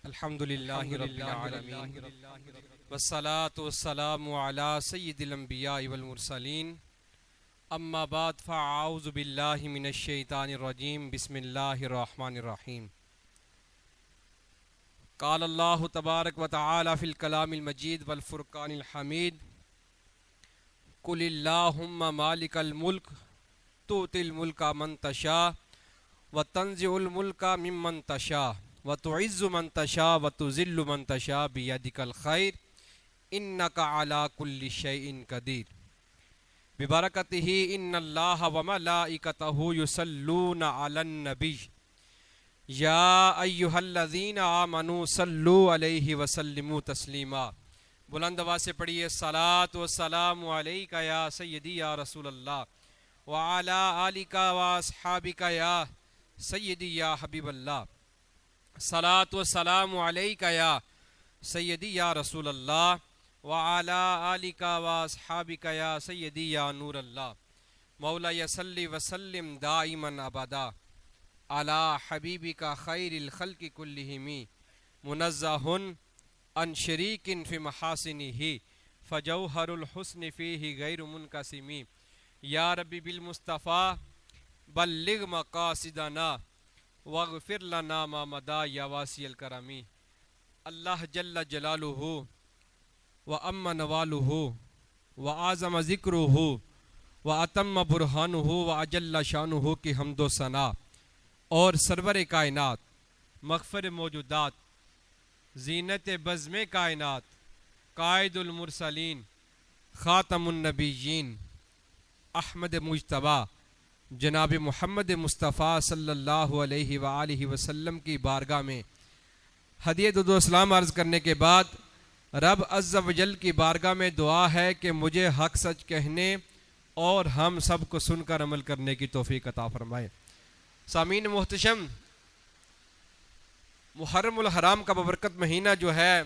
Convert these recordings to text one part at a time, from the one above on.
الحمدللہ رب العالمین والصلاة والسلام علی سید الانبیاء والمرسلین اما بعد فاعوذ باللہ من الشیطان الرجیم بسم اللہ الرحمن الرحیم قال اللہ تبارک و تعالی فی الکلام المجید والفرقان الحمید قل اللہم مالک الملک تؤتی الملک من تشاء وتنزع الملک ممن تشاء وتعز من تشاء وتذل من تشاء بیدک الخیر انک علی کل شیء قدیر ببرکتہ ان اللہ وملائکتہ یصلون علی النبی یا ایہا الذین آمنوا صلوا علیہ وسلموا تسلیما۔ بلند آواز سے پڑھیے الصلاۃ والسلام علیک یا سیدی یا رسول اللہ وعلی آلک واصحابک یا سیدی یا حبیب اللہ۔ الصلاۃ والسلام علیک یا سیدی یا رسول اللہ وعلی آلک واصحابک یا سیدی یا نور اللہ۔ مولا صلی وسلم دائما ابدا علی حبیبک خیر الخلق کلہم منزہ عن شریک فی محاسنہ فجوہر الحسن فیہ غیر منقسم۔ یا ربی بالمصطفیٰ بلغ مقاصدنا واغفر لنا ما مدا یا واسی الکرمی۔ اللہ جل جلالہ وعم نوالہ وعظم ذکرہ واتم برہانہ واجل شانہ کی حمد و ثنا اور سرور کائنات مغفر موجودات زینت بزم کائنات قائد المرسلین خاتم النبیین احمد مجتبیٰ جناب محمد مصطفیٰ صلی اللہ علیہ وآلہ وسلم کی بارگاہ میں ہدیہ درود و اسلام عرض کرنے کے بعد رب عز و جل کی بارگاہ میں دعا ہے کہ مجھے حق سچ کہنے اور ہم سب کو سن کر عمل کرنے کی توفیق عطا فرمائے۔ سامعین محتشم، محرم الحرام کا ببرکت مہینہ جو ہے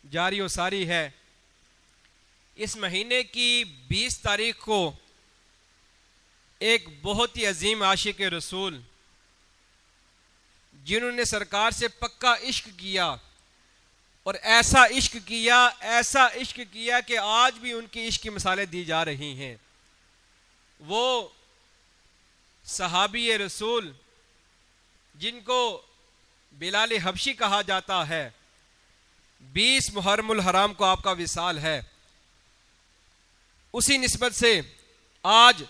جاری و ساری ہے۔ اس مہینے کی 20 تاریخ کو ایک بہت ہی عظیم عاشق رسول جنہوں نے سرکار سے پکا عشق کیا اور ایسا عشق کیا کہ آج بھی ان کی عشق کی مثالیں دی جا رہی ہیں، وہ صحابی رسول جن کو بلال حبشی کہا جاتا ہے، 20 محرم الحرام کو آپ کا وصال ہے۔ اسی نسبت سے آج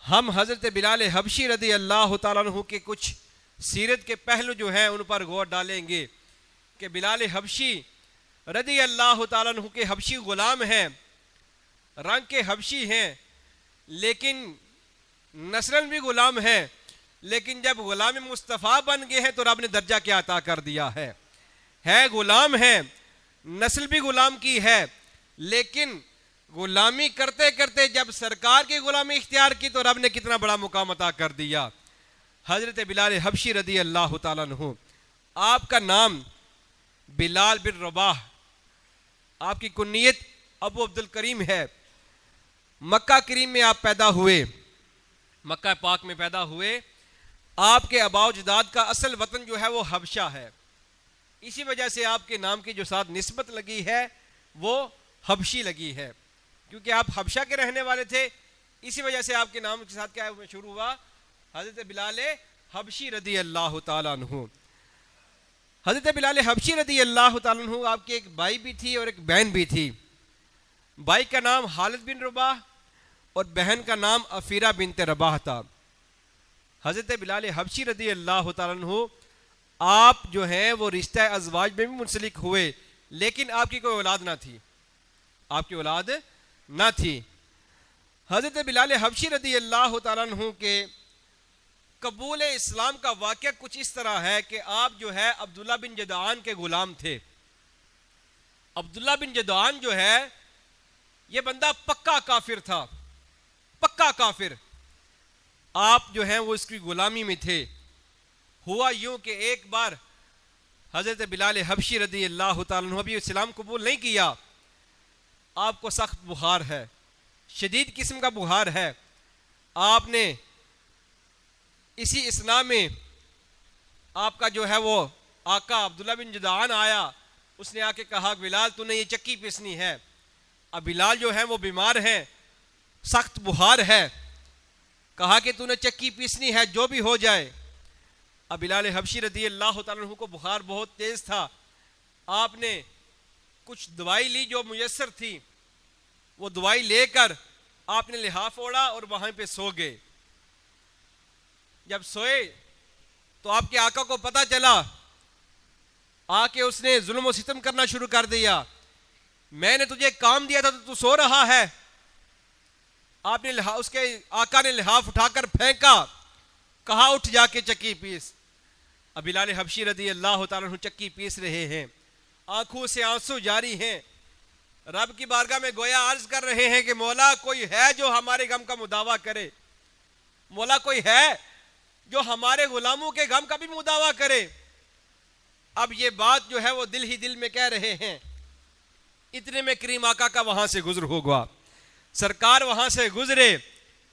ہم حضرت بلال حبشی رضی اللہ تعالیٰ عنہ کے کچھ سیرت کے پہلو جو ہیں ان پر غور ڈالیں گے کہ بلال حبشی رضی اللہ تعالیٰ عنہ کے حبشی غلام ہیں، رنگ کے حبشی ہیں، لیکن نسلاً بھی غلام ہیں، لیکن جب غلام مصطفیٰ بن گئے ہیں تو رب نے درجہ کیا عطا کر دیا ہے غلام ہیں، نسل بھی غلام کی ہے، لیکن غلامی کرتے کرتے جب سرکار کی غلامی اختیار کی تو رب نے کتنا بڑا مقام عطا کر دیا۔ حضرت بلال حبشی رضی اللہ تعالیٰ عنہ، آپ کا نام بلال بن رباح، آپ کی کنیت ابو عبد الکریم ہے۔ مکہ کریم میں آپ پیدا ہوئے، مکہ پاک میں پیدا ہوئے۔ آپ کے آباء و اجداد کا اصل وطن جو ہے وہ حبشہ ہے، اسی وجہ سے آپ کے نام کی جو ساتھ نسبت لگی ہے وہ حبشی لگی ہے، کیونکہ آپ حبشہ کے رہنے والے تھے، اسی وجہ سے آپ کے نام کے ساتھ کیا ہے شروع ہوا، حضرت بلال حبشی رضی اللہ تعالیٰ عنہ۔ حضرت بلال حبشی رضی اللہ تعالیٰ عنہ آپ کی ایک بھائی بھی تھی اور ایک بہن بھی تھی۔ بھائی کا نام خالد بن رباح اور بہن کا نام افیرہ بنت رباح تھا۔ حضرت بلال حبشی رضی اللہ تعالیٰ عنہ آپ جو ہیں وہ رشتہ ازواج میں بھی منسلک ہوئے، لیکن آپ کی کوئی اولاد نہ تھی، آپ کی اولاد نہ تھی۔ حضرت بلال حبشی رضی اللہ تعالیٰ عنہ کے قبول اسلام کا واقعہ کچھ اس طرح ہے کہ آپ جو ہے عبداللہ بن جدعان کے غلام تھے۔ عبداللہ بن جدعان جو ہے یہ بندہ پکا کافر تھا، پکا کافر۔ آپ جو ہیں وہ اس کی غلامی میں تھے۔ ہوا یوں کہ ایک بار حضرت بلال حبشی رضی اللہ تعالیٰ عنہ ابھی اسلام قبول نہیں کیا، آپ کو سخت بخار ہے، شدید قسم کا بخار ہے۔ آپ نے اسی اسنا میں آپ کا جو ہے وہ آقا عبداللہ بن جدعان آیا, اس نے آ کے کہا بلال تو نے یہ چکی پیسنی ہے. اب بلال جو ہے وہ بیمار ہیں, سخت بخار ہے. کہا کہ تو نے چکی پیسنی ہے جو بھی ہو جائے. اب بلال حبشی رضی اللہ تعالیٰ عنہ کو بخار بہت تیز تھا. آپ نے کچھ دوائی لی جو میسر تھی, وہ دوائی لے کر آپ نے لحاف اوڑھا اور وہاں پہ سو گئے. جب سوئے تو آپ کے آقا کو پتہ چلا, آ کے اس نے ظلم و ستم کرنا شروع کر دیا. میں نے تجھے کام دیا تھا تو سو رہا ہے. آپ نے اس کے آقا نے لحاف اٹھا کر پھینکا, کہا اٹھ جا کے چکی پیس. اب بلال حبشی رضی اللہ تعالیٰ عنہ چکی پیس رہے ہیں, آنکھوں سے آنسو جاری ہیں, رب کی بارگاہ میں گویا عرض کر رہے ہیں کہ مولا کوئی ہے جو ہمارے غم کا مداوع کرے, مولا کوئی ہے جو ہمارے غلاموں کے غم کا بھی مداوع کرے. اب یہ بات جو ہے وہ دل ہی دل میں کہہ رہے ہیں. اتنے میں کریم آقا کا وہاں سے گزر ہوگا. سرکار وہاں سے گزرے,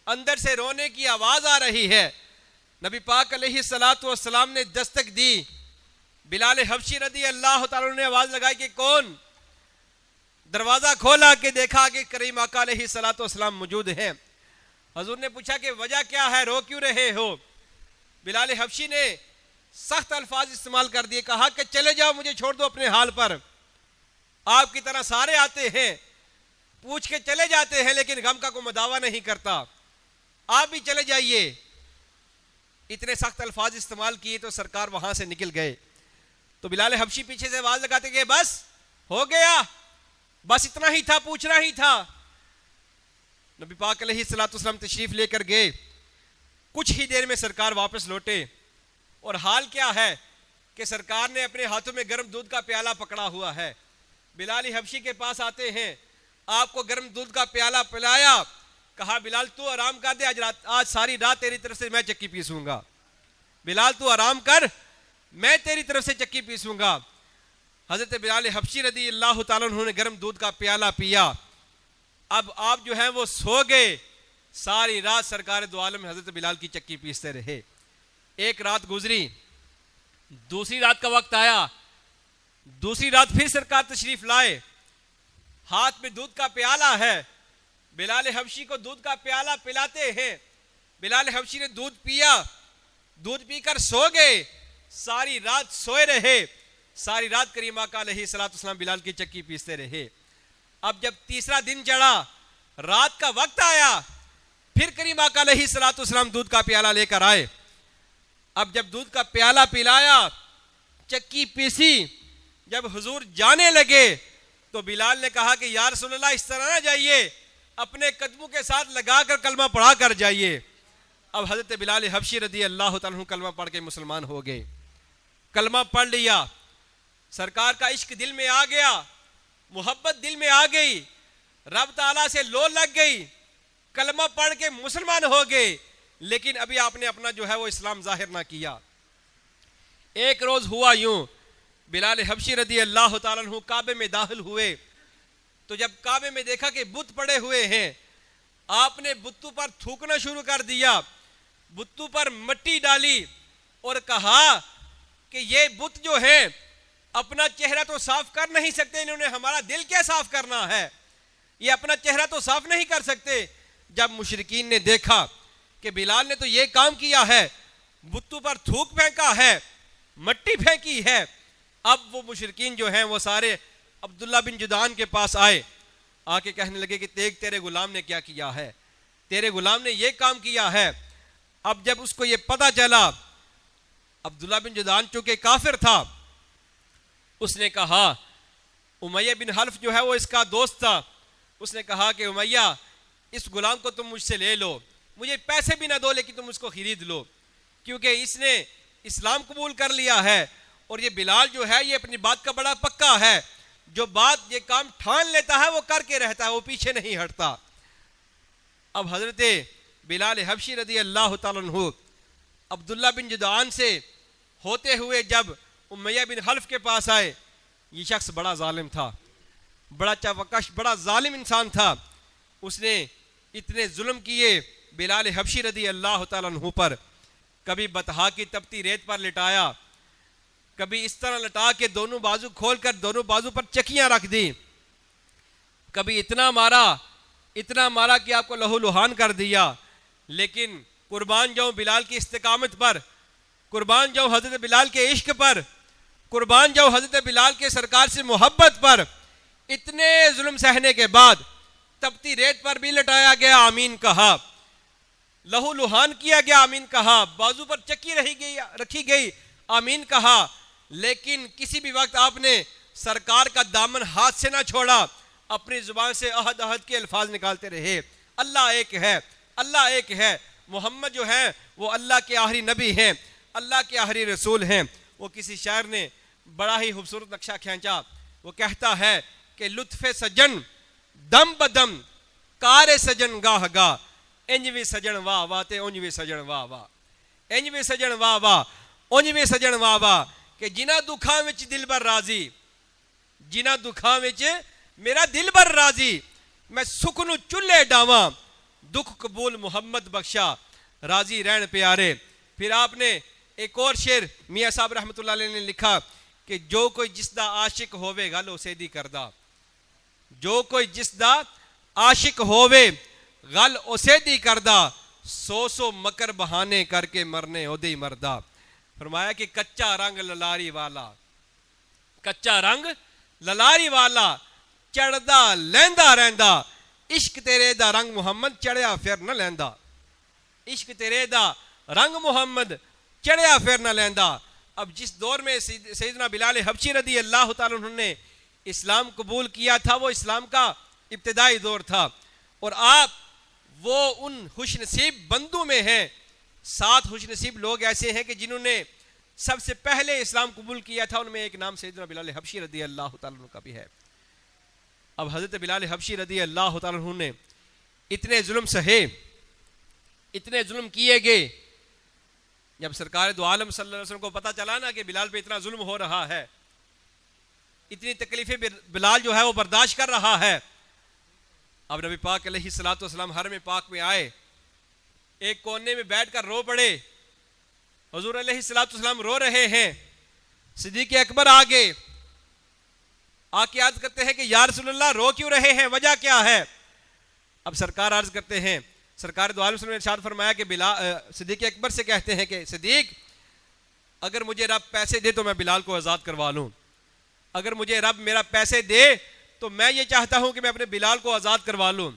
اندر سے رونے کی آواز آ رہی ہے. نبی پاک علیہ الصلوۃ والسلام نے دستک دی. بلال حبشی رضی اللہ تعالیٰ نے آواز لگائی کہ کون؟ دروازہ کھولا کہ دیکھا کہ کریم آقا علیہ الصلوۃ والسلام موجود ہیں. حضور نے پوچھا کہ وجہ کیا ہے, رو کیوں رہے ہو؟ بلال حبشی نے سخت الفاظ استعمال کر دیے, کہا کہ چلے جاؤ, مجھے چھوڑ دو اپنے حال پر. آپ کی طرح سارے آتے ہیں, پوچھ کے چلے جاتے ہیں, لیکن غم کا کوئی مداوع نہیں کرتا. آپ بھی چلے جائیے. اتنے سخت الفاظ استعمال کیے تو سرکار وہاں سے نکل گئے. تو بلال حبشی پیچھے سے آواز لگاتے کہ بس ہو گیا, بس اتنا ہی تھا, پوچھنا ہی تھا. نبی پاک علیہ الصلوۃ والسلام تشریف لے کر گئے. کچھ ہی دیر میں سرکار واپس لوٹے, اور حال کیا ہے کہ سرکار نے اپنے ہاتھوں میں گرم دودھ کا پیالہ پکڑا ہوا ہے. بلال حبشی کے پاس آتے ہیں, آپ کو گرم دودھ کا پیالہ پلایا, کہا بلال تو آرام کر دے, آج ساری رات تیری طرف سے میں چکی پیسوں گا. بلال تو آرام کر, میں تیری طرف سے چکی پیسوں گا. حضرت بلال حبشی رضی اللہ تعالیٰ عنہ نے گرم دودھ کا پیالہ پیا. اب آپ جو ہیں وہ سو گئے. ساری رات سرکار دو عالم حضرت بلال کی چکی پیستے رہے. ایک رات گزری, دوسری رات کا وقت آیا, دوسری رات پھر سرکار تشریف لائے. ہاتھ میں دودھ کا پیالہ ہے, بلال حبشی کو دودھ کا پیالہ پلاتے ہیں. بلال حبشی نے دودھ پیا, دودھ پی کر سو گئے. ساری رات سوئے رہے. ساری رات کریم آقا علیہ الصلوۃ والسلام بلال کی چکی پیستے رہے. اب جب تیسرا دن چڑھا, رات کا وقت آیا, پھر کریم آقا علیہ الصلوۃ والسلام دودھ کا پیالہ لے کر آئے. اب جب دودھ کا پیالہ پلایا, چکی پیسی, جب حضور جانے لگے تو بلال نے کہا کہ یا رسول اللہ اس طرح نہ جائیے, اپنے قدموں کے ساتھ لگا کر کلمہ پڑھا کر جائیے. اب حضرت بلال حبشی رضی اللہ تعالیٰ عنہ کلمہ پڑھ کے مسلمان ہو گئے. کلمہ پڑھ لیا, سرکار کا عشق دل میں آ گیا, محبت دل میں آ گئی, رب تعالیٰ سے لو لگ گئی, کلمہ پڑھ کے مسلمان ہو گئے. لیکن ابھی آپ نے اپنا جو ہے وہ اسلام ظاہر نہ کیا. ایک روز ہوا یوں, بلال حبشی رضی اللہ تعالیٰ عنہ کعبے میں داخل ہوئے تو جب کعبے میں دیکھا کہ بت پڑے ہوئے ہیں, آپ نے بتوں پر تھوکنا شروع کر دیا, بتوں پر مٹی ڈالی اور کہا کہ یہ بت جو ہے اپنا چہرہ تو صاف کر نہیں سکتے, انہوں نے ہمارا دل کیا صاف کرنا ہے, یہ اپنا چہرہ تو صاف نہیں کر سکتے. جب مشرکین نے دیکھا کہ بلال نے تو یہ کام کیا ہے, بتوں پر تھوک پھینکا ہے, مٹی پھینکی ہے, اب وہ مشرکین جو ہیں وہ سارے عبداللہ بن جدعان کے پاس آئے, آ کے کہنے لگے کہ دیکھ تیرے غلام نے کیا کیا ہے, تیرے غلام نے یہ کام کیا ہے. اب جب اس کو یہ پتہ چلا, عبداللہ بن جدعان چونکہ کافر تھا, اس نے کہا, امیہ بن حلف جو ہے وہ اس کا دوست تھا, اس نے کہا کہ امیہ اس غلام کو تم مجھ سے لے لو, مجھے پیسے بھی نہ دو لیکن تم اس کو خرید لو, کیونکہ اس نے اسلام قبول کر لیا ہے اور یہ بلال جو ہے یہ اپنی بات کا بڑا پکا ہے, جو بات یہ کام ٹھان لیتا ہے وہ کر کے رہتا ہے, وہ پیچھے نہیں ہٹتا. اب حضرت بلال حبشی رضی اللہ تعالیٰ عنہ عبداللہ بن جدعان سے ہوتے ہوئے جب امیہ بن حلف کے پاس آئے, یہ شخص بڑا ظالم تھا, بڑا چاوکش, بڑا ظالم انسان تھا. اس نے اتنے ظلم کیے بلال حبشی رضی اللہ تعالیٰ عنہ پر, کبھی بطحا کی تپتی ریت پر لٹایا, کبھی اس طرح لٹا کے دونوں بازو کھول کر دونوں بازو پر چکیاں رکھ دی، کبھی اتنا مارا کہ آپ کو لہو لہان کر دیا. لیکن قربان جاؤں بلال کی استقامت پر، قربان جاؤں حضرت بلال کے عشق پر، قربان جاؤں حضرت بلال کے سرکار سے محبت پر. اتنے ظلم سہنے کے بعد تپتی ریت پر بھی لٹایا گیا، آمین کہا. لہو لہان کیا گیا، آمین کہا. بازو پر چکی رکھی گئی، آمین کہا. لیکن کسی بھی وقت آپ نے سرکار کا دامن ہاتھ سے نہ چھوڑا، اپنی زبان سے عہد عہد کے الفاظ نکالتے رہے. اللہ ایک ہے، اللہ ایک ہے. محمد جو ہے وہ اللہ کے آخری نبی ہیں، اللہ کے آخری رسول ہیں. وہ کسی شاعر نے بڑا ہی خوبصورت نقشہ کھینچا. وہ کہتا ہے کہ لطف سجن دم بدم کار سجن گاہ گاہ، انجوی سجن واہ واہ تے انجوی سجن واہ واہ، انجوی سجن واہ واہ انجوی سجن واہ واہ. کہ جنہ دکھاں وچ دل بر راضی، جنہ دکھاں وچ میرا دل بر راضی، میں سکھ نو چلے ڈاواں، دکھ قبول محمد بخشا، راضی رہن پیارے. پھر آپ نے ایک اور شعر میاں صاحب رحمۃ اللہ علیہ نے لکھا کہ جو کوئی جس دا عاشق ہووے گل اسے دی کردہ، جو کوئی جس دا عاشق ہووے غل اسے دی کردہ، سو مکر بہانے کر کے مرنے او دی مردہ. فرمایا کہ کچا رنگ للاری والا، کچا رنگ للاری والا، چڑھدا لیندا رہندا، عشق تیرے دا رنگ محمد چڑھیا پھر نہ لیندا، عشق تیرے دا رنگ محمد چڑھیا پھر نہ لیندا. اب جس دور میں سیدنا بلال حبشی رضی اللہ تعالیٰ عنہ نے اسلام قبول کیا تھا، وہ اسلام کا ابتدائی دور تھا، اور آپ وہ ان خوش نصیب بندوں میں ہیں. 7 خوش نصیب لوگ ایسے ہیں کہ جنہوں نے سب سے پہلے اسلام قبول کیا تھا. ان میں ایک نام سیدنا بلال حبشی رضی اللہ تعالیٰ عنہ کا بھی ہے. اب حضرت بلال حبشی رضی اللہ تعالیٰ عنہ نے اتنے ظلم سہے، اتنے ظلم کیے گئے. جب سرکار دو عالم صلی اللہ علیہ وسلم کو پتا چلا نا کہ بلال پہ اتنا ظلم ہو رہا ہے، اتنی تکلیفیں بلال جو ہے وہ برداشت کر رہا ہے، اب نبی پاک علیہ الصلوۃ والسلام حرم پاک میں آئے، ایک کونے میں بیٹھ کر رو پڑے. حضور علیہ الصلوۃ والسلام رو رہے ہیں. صدیق اکبر آگے آ کے عرض کرتے ہیں کہ یا رسول اللہ رو کیوں رہے ہیں، وجہ کیا ہے؟ اب سرکار عرض کرتے ہیں، سرکار دو عالم صلی اللہ علیہ وسلم نے ارشاد فرمایا کہ صدیق اکبر سے کہتے ہیں کہ صدیق اگر مجھے رب پیسے دے تو میں بلال کو آزاد کروا لوں، اگر مجھے رب میرا پیسے دے تو میں یہ چاہتا ہوں کہ میں اپنے بلال کو آزاد کروا لوں.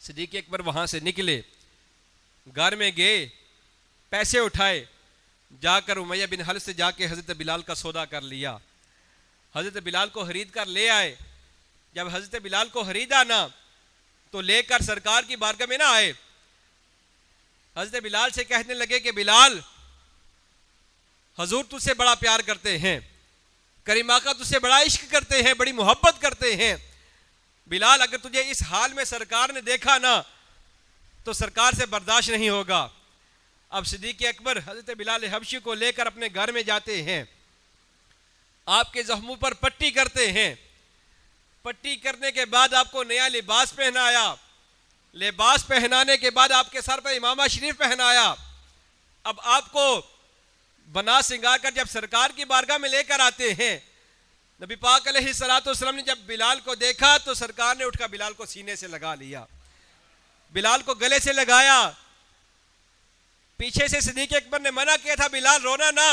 صدیق اکبر وہاں سے نکلے، گھر میں گئے، پیسے اٹھائے، جا کر امیہ بن حلف سے جا کے حضرت بلال کا سودا کر لیا، حضرت بلال کو خرید کر لے آئے. جب حضرت بلال کو خریدا نا تو لے کر سرکار کی بارگاہ میں نہ آئے، حضرت بلال سے کہنے لگے کہ بلال حضور تجھ سے بڑا پیار کرتے ہیں، کریم آقا تجھ سے بڑا عشق کرتے ہیں، بڑی محبت کرتے ہیں. بلال اگر تجھے اس حال میں سرکار نے دیکھا نا تو سرکار سے برداشت نہیں ہوگا. اب صدیق اکبر حضرت بلال حبشی کو لے کر اپنے گھر میں جاتے ہیں، آپ کے زخموں پر پٹی کرتے ہیں. پٹی کرنے کے بعد آپ کو نیا لباس پہنایا، لباس پہنانے کے بعد آپ کے سر پر امامہ شریف پہنایا. اب آپ کو بنا سنگار کر جب سرکار کی بارگاہ میں لے کر آتے ہیں، نبی پاک علیہ الصلوۃ والسلام نے جب بلال کو دیکھا تو سرکار نے اٹھ کر بلال کو سینے سے لگا لیا، بلال کو گلے سے لگایا. پیچھے سے صدیق اکبر نے منع کیا تھا بلال رونا نہ،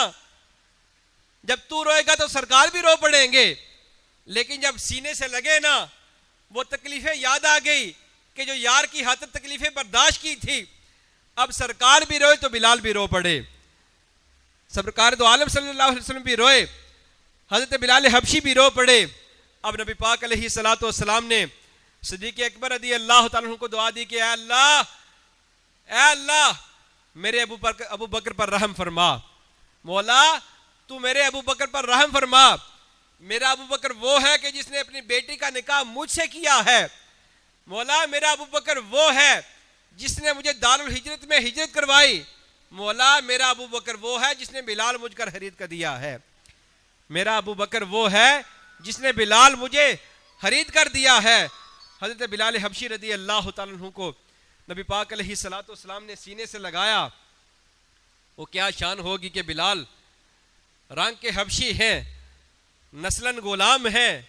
جب تو روئے گا تو سرکار بھی رو پڑیں گے. لیکن جب سینے سے لگے نا وہ تکلیفیں یاد آ گئی کہ جو یار کی خاطر تکلیفیں برداشت کی تھی، اب سرکار بھی روئے تو بلال بھی رو پڑے. سرکار دو عالم صلی اللہ علیہ وسلم بھی روئے، حضرت بلال حبشی بھی رو پڑے. اب نبی پاک علیہ الصلوۃ والسلام نے صدیق اکبر رضی اللہ تعالیٰ عنہ کو دعا دی کہ اے اللہ میرے ابو بکر پر رحم فرما، مولا تو میرے ابو بکر پر رحم فرما. میرا ابو بکر وہ ہے کہ جس نے اپنی بیٹی کا نکاح مجھ سے کیا ہے، مولا میرا ابو بکر وہ ہے جس نے مجھے دارالہجرت میں ہجرت کروائی، مولا میرا ابو بکر وہ ہے جس نے بلال مجھ کر خرید کر دیا ہے، میرا ابو بکر وہ ہے جس نے بلال مجھے خرید کر دیا ہے. حضرت بلال حبشی رضی اللہ تعالیٰ عنہ کو نبی پاک علیہ الصلوۃ والسلام نے سینے سے لگایا. وہ کیا شان ہوگی کہ بلال رنگ کے حبشی ہیں، نسلاً غلام ہیں،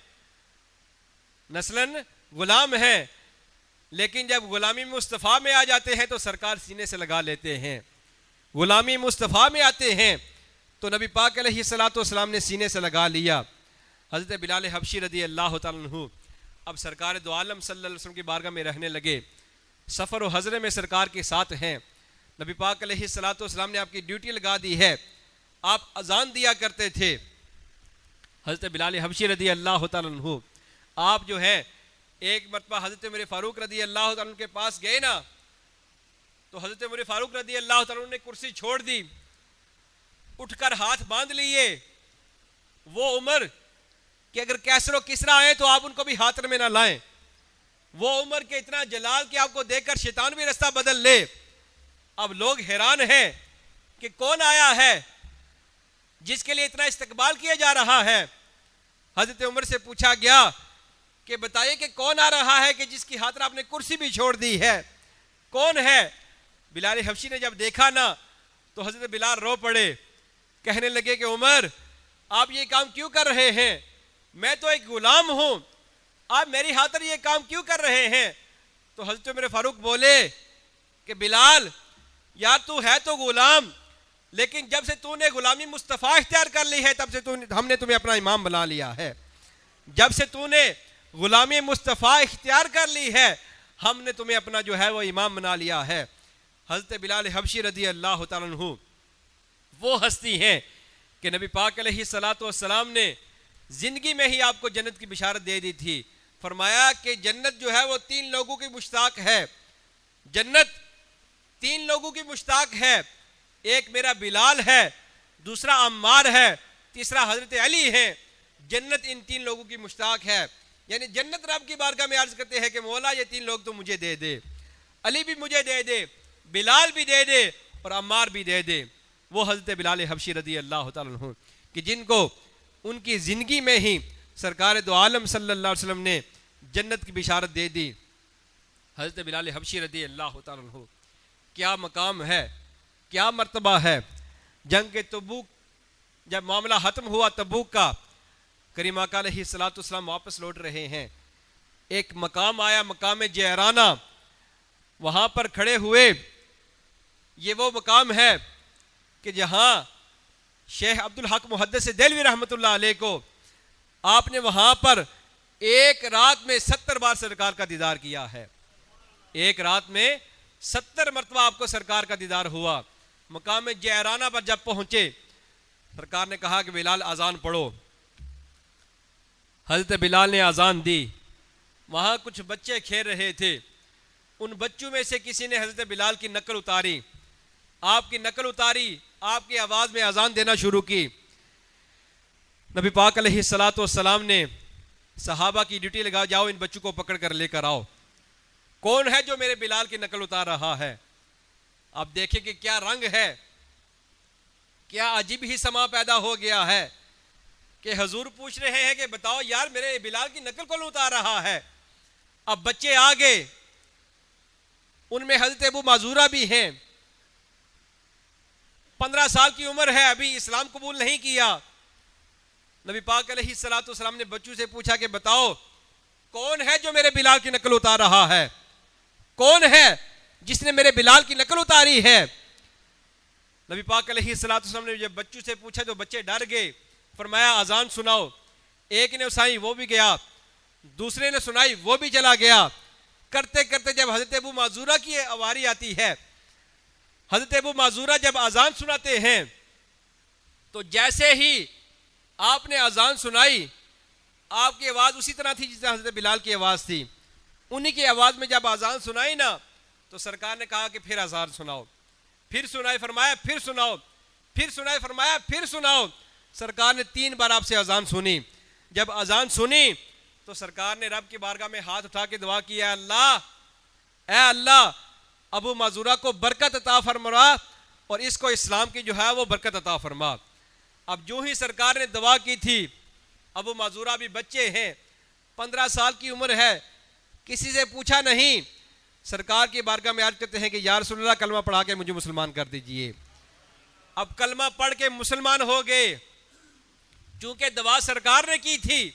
نسلاً غلام ہیں، لیکن جب غلامی مصطفیٰ میں آ جاتے ہیں تو سرکار سینے سے لگا لیتے ہیں۔ غلامی مصطفیٰ میں آتے ہیں تو نبی پاک علیہ الصلوۃ والسلام نے سینے سے لگا لیا۔ حضرت بلال حبشی رضی اللہ تعالیٰ عنہ اب سرکار دو عالم صلی اللہ علیہ وسلم کی بارگاہ میں رہنے لگے، سفر و حضر میں سرکار کے ساتھ ہیں۔ نبی پاک علیہ الصلوۃ والسلام نے آپ کی ڈیوٹی لگا دی ہے، آپ اذان دیا کرتے تھے۔ حضرت بلال حبشی رضی اللہ تعالیٰ عنہ آپ جو ہے ایک مرتبہ حضرت عمر فاروق رضی اللہ تعالیٰ عنہ کے پاس گئے نا، تو حضرت عمر فاروق رضی اللہ تعالیٰ عنہ نے کرسی چھوڑ دی، اٹھ کر ہاتھ باندھ لیے۔ وہ عمر کہ اگر کیسر و کسرا آئے تو آپ ان کو بھی ہاتھ میں نہ لائیں، وہ عمر کے اتنا جلال کہ آپ کو دیکھ کر شیطان بھی رستہ بدل لے۔ اب لوگ حیران ہیں کہ کون آیا ہے جس کے لیے اتنا استقبال کیا جا رہا ہے۔ حضرت عمر سے پوچھا گیا کہ بتائیے کہ کون آ رہا ہے کہ جس کی خاطر آپ نے کرسی بھی چھوڑ دی ہے، کون ہے؟ بلال حبشی نے جب دیکھا نا تو حضرت بلال رو پڑے، کہنے لگے کہ عمر آپ یہ کام کیوں کر رہے ہیں؟ میں تو ایک غلام ہوں، آپ میری خاطر یہ کام کیوں کر رہے ہیں؟ تو حضرت عمر فاروق بولے کہ بلال یار تو ہے تو غلام، لیکن جب سے تو نے غلامی مصطفیٰ اختیار کر لی ہے تب سے ہم نے تمہیں اپنا امام بنا لیا ہے۔ جب سے تو نے غلامی مصطفیٰ اختیار کر لی ہے ہم نے تمہیں اپنا جو ہے وہ امام بنا لیا ہے۔ حضرت بلال حبشی رضی اللہ تعالیٰ عنہ وہ ہستی ہیں کہ نبی پاک علیہ الصلوۃ والسلام نے زندگی میں ہی آپ کو جنت کی بشارت دے دی تھی۔ فرمایا کہ جنت جو ہے وہ 3 لوگوں کی مشتاق ہے، جنت 3 لوگوں کی مشتاق ہے، ایک میرا بلال ہے، دوسرا عمار ہے، تیسرا حضرت علی ہے۔ جنت ان 3 لوگوں کی مشتاق ہے، یعنی جنت رب کی بارگاہ میں عرض کرتے ہیں کہ مولا یہ 3 لوگ تو مجھے دے دے، علی بھی مجھے دے دے، بلال بھی دے دے اور عمار بھی دے دے۔ وہ حضرت بلال حبشی رضی اللہ تعالیٰ عنہ کہ جن کو ان کی زندگی میں ہی سرکار دو عالم صلی اللہ علیہ وسلم نے جنت کی بشارت دے دی۔ حضرت بلال حبشی رضی اللہ تعالیٰ عنہ کیا مقام ہے، کیا مرتبہ ہے۔ جنگ کے تبوک جب معاملہ ختم ہوا تبوک کا، کریم آقا علیہ الصلوۃ والسلام واپس لوٹ رہے ہیں، ایک مقام آیا، مقام جعرانہ، وہاں پر کھڑے ہوئے۔ یہ وہ مقام ہے کہ جہاں شیخ عبدالحق محدث دہلوی رحمۃ اللہ علیہ کو آپ نے وہاں پر ایک رات میں 70 بار سرکار کا دیدار کیا ہے، ایک رات میں 70 مرتبہ آپ کو سرکار کا دیدار ہوا۔ مقام جعرانہ پر جب پہنچے سرکار نے کہا کہ بلال اذان پڑھو۔ حضرت بلال نے اذان دی، وہاں کچھ بچے کھیل رہے تھے، ان بچوں میں سے کسی نے حضرت بلال کی نقل اتاری، آپ کی نقل اتاری، آپ کی آواز میں اذان دینا شروع کی۔ نبی پاک علیہ الصلوۃ والسلام نے صحابہ کی ڈیوٹی لگا، جاؤ ان بچوں کو پکڑ کر لے کر آؤ، کون ہے جو میرے بلال کی نقل اتار رہا ہے؟ اب دیکھیں کہ کیا رنگ ہے، کیا عجیب ہی سما پیدا ہو گیا ہے کہ حضور پوچھ رہے ہیں کہ بتاؤ یار میرے بلال کی نقل کون اتار رہا ہے؟ اب بچے آگے، ان میں حضرت ابو معذورہ بھی ہیں، 15 سال کی عمر ہے، ابھی اسلام قبول نہیں کیا۔ نبی پاک علیہ الصلوۃ والسلام نے بچوں سے پوچھا کہ بتاؤ کون ہے جو میرے بلال کی نقل اتار رہا ہے، کون ہے جس نے میرے بلال کی نقل اتاری ہے؟ نبی پاک علیہ الصلوۃ والسلام نے جب بچوں سے پوچھا تو بچے ڈر گئے، فرمایا اذان سناؤ۔ ایک نے سنائی وہ بھی گیا، دوسرے نے سنائی وہ بھی چلا گیا۔ کرتے کرتے جب حضرت ابو معذورہ کی واری آتی ہے، حضرت ابو معذورہ جب اذان سناتے ہیں تو جیسے ہی آپ نے اذان سنائی، آپ کی آواز اسی طرح تھی جس طرح حضرت بلال کی آواز تھی، انہی کی آواز میں جب اذان سنائی نا تو سرکار نے کہا کہ پھر اذان سناؤ، پھر سنائی، فرمایا پھر سناؤ، پھر سنائی، فرمایا پھر سناؤ۔ سرکار نے 3 بار آپ سے اذان سنی۔ جب اذان سنی تو سرکار نے رب کی بارگاہ میں ہاتھ اٹھا کے دعا کی، اے اللہ ابو معذورہ کو برکت عطا فرما اور اس کو اسلام کی جو ہے وہ برکت عطا فرما۔ اب جو ہی سرکار نے دعا کی تھی، ابو معذورہ بھی بچے ہیں، 15 سال کی عمر ہے، کسی سے پوچھا نہیں، سرکار کی بارگاہ میں عرض کرتے ہیں کہ یا رسول اللہ کلمہ پڑھا کے مجھے مسلمان کر دیجئے۔ اب کلمہ پڑھ کے مسلمان ہو گئے، چونکہ دعا سرکار نے کی تھی،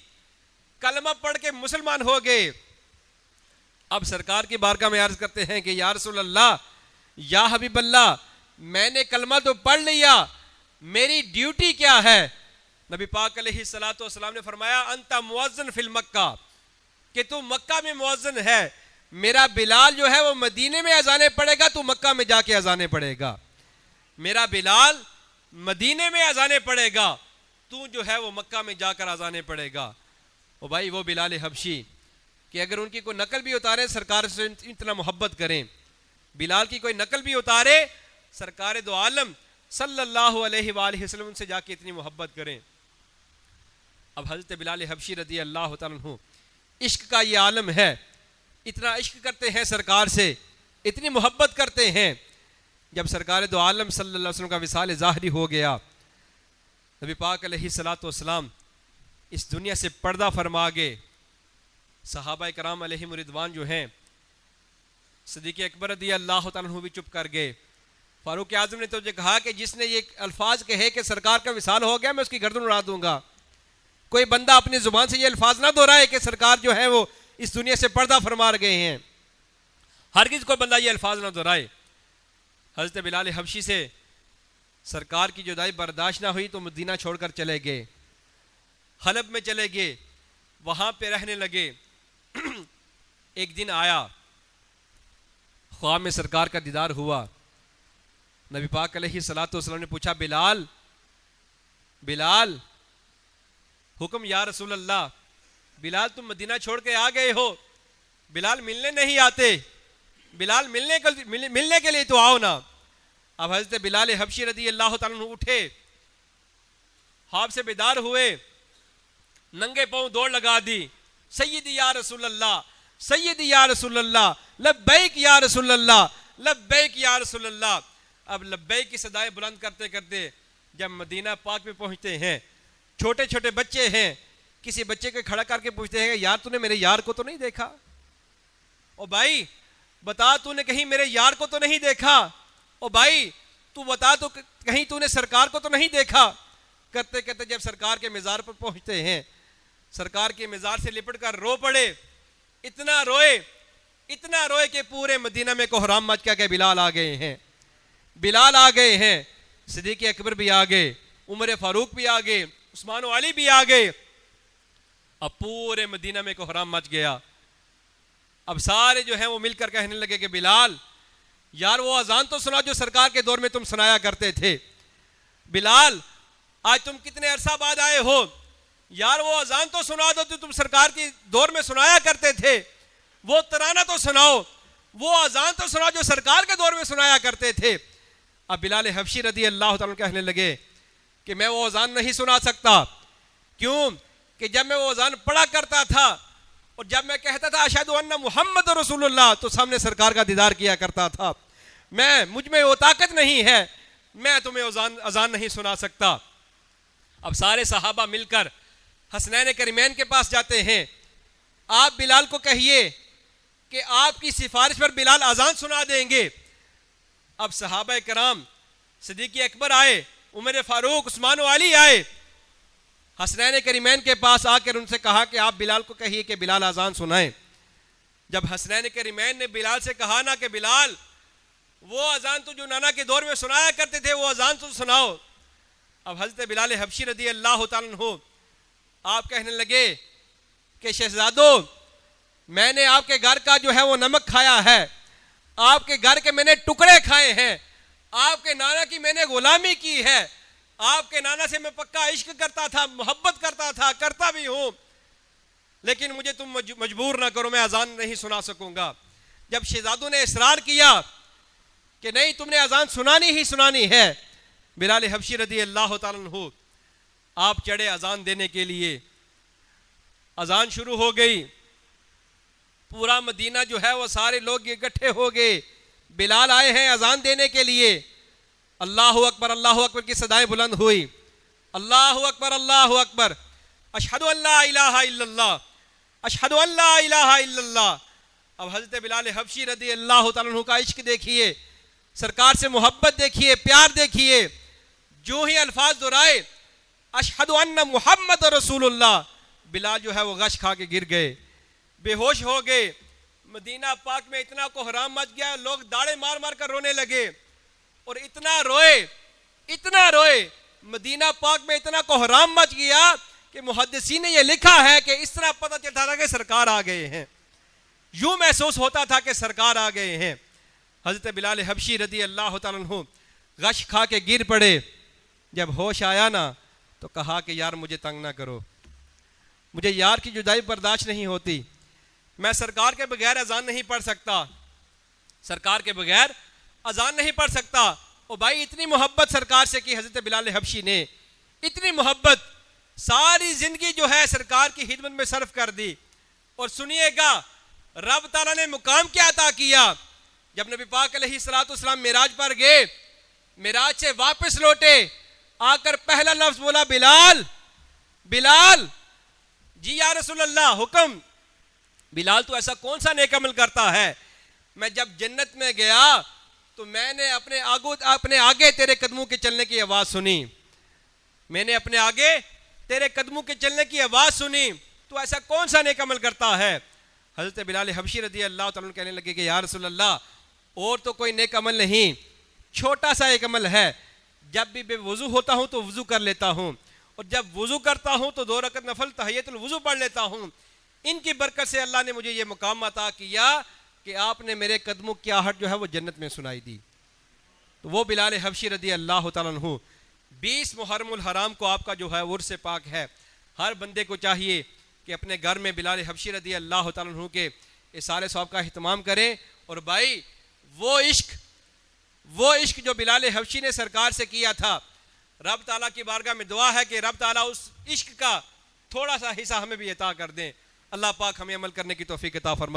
کلمہ پڑھ کے مسلمان ہو گئے۔ اب سرکار کی بارگاہ میں عرض کرتے ہیں کہ یا رسول اللہ، یا حبیب اللہ، میں نے کلمہ تو پڑھ لیا، میری ڈیوٹی کیا ہے؟ نبی پاک علیہ الصلوۃ والسلام نے فرمایا انت مؤذن فی المکہ، کہ تو مکہ میں مؤذن ہے، میرا بلال جو ہے وہ مدینے میں اذانیں پڑھے گا، تو مکہ میں جا کے اذانیں پڑھے گا۔ میرا بلال مدینے میں اذانیں پڑھے گا، تو جو ہے وہ مکہ میں جا کر اذانیں پڑھے گا۔ او بھائی وہ بلال حبشی کہ اگر ان کی کوئی نقل بھی اتارے سرکار سے اتنا محبت کریں، بلال کی کوئی نقل بھی اتارے سرکار دو عالم صلی اللہ علیہ وآلہ وسلم سے جا کے اتنی محبت کریں۔ اب حضرت بلال حبشی رضی اللہ تعالیٰ عنہ، عشق کا یہ عالم ہے، اتنا عشق کرتے ہیں سرکار سے، اتنی محبت کرتے ہیں۔ جب سرکار دو عالم صلی اللہ علیہ وسلم کا وصال ظاہری ہو گیا، نبی پاک علیہ الصلوۃ والسلام اس دنیا سے پردہ فرما گئے۔ صحابہ کرام علیہم رضوان جو ہیں، صدیق اکبر رضی اللہ تعالیٰ عنہ بھی چپ کر گئے۔ فاروق اعظم نے تو کہا کہ جس نے یہ الفاظ کہے کہ سرکار کا وصال ہو گیا، میں اس کی گردن اڑا دوں گا۔ کوئی بندہ اپنی زبان سے یہ الفاظ نہ دہرائے کہ سرکار جو ہے وہ اس دنیا سے پردہ فرما گئے ہیں، ہرگز کوئی بندہ یہ الفاظ نہ دہرائے۔ حضرت بلال حبشی سے سرکار کی جدائی برداشت نہ ہوئی تو مدینہ چھوڑ کر چلے گئے، حلب میں چلے گئے، وہاں پہ رہنے لگے۔ ایک دن آیا، خواب میں سرکار کا دیدار ہوا۔ نبی پاک علیہ الصلوۃ والسلام نے پوچھا بلال، بلال حکم یا رسول اللہ، بلال تم مدینہ چھوڑ کے آ گئے ہو، بلال ملنے نہیں آتے، بلال ملنے کے لیے تو آؤ نا۔ اب حضرت بلال حبشی رضی اللہ تعالیٰ عنہ اٹھے، خواب سے بیدار ہوئے، ننگے پاؤں دوڑ لگا دی، سیدی یا رسول اللہ، سیدی یا رسول اللہ، لبیک یا رسول اللہ، لبیک یا رسول اللہ۔ اب لبیک کی صدائیں بلند کرتے کرتے جب مدینہ پاک میں پہنچتے ہیں، چھوٹے چھوٹے بچے ہیں، کسی بچے کو کھڑا کر کے پوچھتے ہیں یار تو نے میرے یار کو تو نہیں دیکھا؟ او بھائی بتا تو نے کہیں میرے یار کو تو نہیں دیکھا؟ او بھائی تو بتا تو کہیں تو نے سرکار کو تو نہیں دیکھا؟ کرتے کرتے جب سرکار کے مزار پر پہنچتے ہیں، سرکار کے مزار سے لپٹ کر رو پڑے، اتنا روئے کہ پورے مدینہ میں کوہرام مچ گیا کہ بلال آ گئے ہیں، بلال آ گئے ہیں۔ صدیق اکبر بھی آ گئے، عمر فاروق بھی آ گئے، عثمان و علی بھی آ گئے۔ اب پورے مدینہ میں کوہرام مچ گیا۔ اب سارے جو ہیں وہ مل کر کہنے لگے کہ بلال یار وہ اذان تو سنا جو سرکار کے دور میں تم سنایا کرتے تھے، بلال آج تم کتنے عرصہ بعد آئے ہو، یار وہ اذان تو سنا دو جو تم سرکار کے دور میں سنایا کرتے تھے، وہ ترانہ تو سناؤ، وہ اذان تو سناؤ جو سرکار کے دور میں سنایا کرتے تھے۔ اب بلال حبشی رضی اللہ تعالیٰ کہنے لگے کہ میں وہ اذان نہیں سنا سکتا، کیوں کہ جب میں وہ اذان پڑھا کرتا تھا اور جب میں کہتا تھا اشہد ان محمد رسول اللہ تو سامنے سرکار کا دیدار کیا کرتا تھا، مجھ میں وہ طاقت نہیں ہے، میں تمہیں اذان نہیں سنا سکتا۔ اب سارے صحابہ مل کر حسنین کریمین کے پاس جاتے ہیں، آپ بلال کو کہیے کہ آپ کی سفارش پر بلال اذان سنا دیں گے۔ اب صحابہ کرام صدیق اکبر آئے، عمر فاروق، عثمان و علی آئے، حسنین کریمین کے پاس آ کر ان سے کہا کہ آپ بلال کو کہیے کہ بلال اذان سنائیں۔ جب حسنین کریمین نے بلال سے کہا نا کہ بلال وہ اذان تو جو نانا کے دور میں سنایا کرتے تھے وہ اذان تو سناؤ، اب حضرت بلال حبشی رضی اللہ تعالیٰ عنہ آپ کہنے لگے کہ شہزادو میں نے آپ کے گھر کا جو ہے وہ نمک کھایا ہے، آپ کے گھر کے میں نے ٹکڑے کھائے ہیں، آپ کے نانا کی میں نے غلامی کی ہے، آپ کے نانا سے میں پکا عشق کرتا تھا، محبت کرتا تھا، کرتا بھی ہوں، لیکن مجھے تم مجبور نہ کرو، میں اذان نہیں سنا سکوں گا۔ جب شہزادوں نے اصرار کیا کہ نہیں تم نے اذان سنانی ہی سنانی ہے، بلال حبشی رضی اللہ تعالیٰ عنہ آپ چڑھے اذان دینے کے لیے۔ اذان شروع ہو گئی، پورا مدینہ جو ہے وہ سارے لوگ اکٹھے ہو گئے، بلال آئے ہیں اذان دینے کے لیے۔ اللہ اکبر کی صدائیں بلند ہوئی، اللہ اکبر، اشہد ان لا الہ الا اللہ، اشہد ان لا الہ الا اللہ۔ اب حضرت بلال حبشی رضی اللہ تعالیٰ عنہ کا عشق دیکھیے، سرکار سے محبت دیکھیے، پیار دیکھیے، جو ہی الفاظ دہرائے اشہد ان محمد رسول اللہ، بلال جو ہے وہ غش کھا کے گر گئے، بے ہوش ہو گئے۔ مدینہ پاک میں اتنا کوہرام مچ گیا، لوگ داڑے مار مار کر رونے لگے، اور اتنا روئے مدینہ پاک میں اتنا کوہرام مچ گیا کہ محدثین نے یہ لکھا ہے کہ اس طرح پتہ چلتا تھا کہ سرکار آ گئے ہیں، یوں محسوس ہوتا تھا کہ سرکار آ گئے ہیں۔ حضرت بلال حبشی رضی اللہ تعالیٰ عنہ غش کھا کے گر پڑے، جب ہوش آیا نا تو کہا کہ یار مجھے تنگ نہ کرو، مجھے یار کی جدائی برداشت نہیں ہوتی، میں سرکار کے بغیر اذان نہیں پڑھ سکتا، سرکار کے بغیر اذان نہیں پڑھ سکتا۔ اور بھائی اتنی محبت سرکار سے کی حضرت بلال حبشی نے، اتنی محبت، ساری زندگی جو ہے سرکار کی خدمت میں صرف کر دی۔ اور سنیے گا رب تعالیٰ نے مقام کیا عطا کیا، جب نبی پاک علیہ الصلوۃ والسلام معراج پر گئے، معراج سے واپس لوٹے، آ کر پہلا لفظ بولا بلال، بلال جی یا رسول اللہ حکم۔ بلال تو ایسا کون سا نیک عمل کرتا ہے، میں جب جنت میں گیا تو میں نے اپنے آگے تیرے قدموں کے چلنے کی آواز سنی، میں نے اپنے آگے تیرے قدموں کے چلنے کی آواز سنی، تو ایسا کون سا نیک عمل کرتا ہے۔ حضرت بلال حبشی رضی اللہ تعالیٰ عنہ کہنے لگے کہ یا رسول اللہ اور تو کوئی نیک عمل نہیں، چھوٹا سا ایک عمل ہے، جب بھی بے وضو ہوتا ہوں تو وضو کر لیتا ہوں، اور جب وضو کرتا ہوں تو 2 رکعت نفل تحیۃ الوضو پڑھ لیتا ہوں۔ ان کی برکت سے اللہ نے مجھے یہ مقام عطا کیا کہ آپ نے میرے قدموں کی آہٹ جو ہے وہ جنت میں سنائی دی۔ تو وہ بلال حبشی رضی اللہ تعالیٰ عنہ 20 محرم الحرام کو آپ کا جو ہے عرس پاک ہے، ہر بندے کو چاہیے کہ اپنے گھر میں بلال حبشی رضی اللہ تعالیٰ عنہ کے اصالے ثواب کا اہتمام کریں۔ اور بھائی وہ عشق جو بلال حبشی نے سرکار سے کیا تھا، رب تعالیٰ کی بارگاہ میں دعا ہے کہ رب تعالیٰ اس عشق کا تھوڑا سا حصہ ہمیں بھی عطا کر دیں۔ اللہ پاک ہمیں عمل کرنے کی توفیق عطا فرمائے۔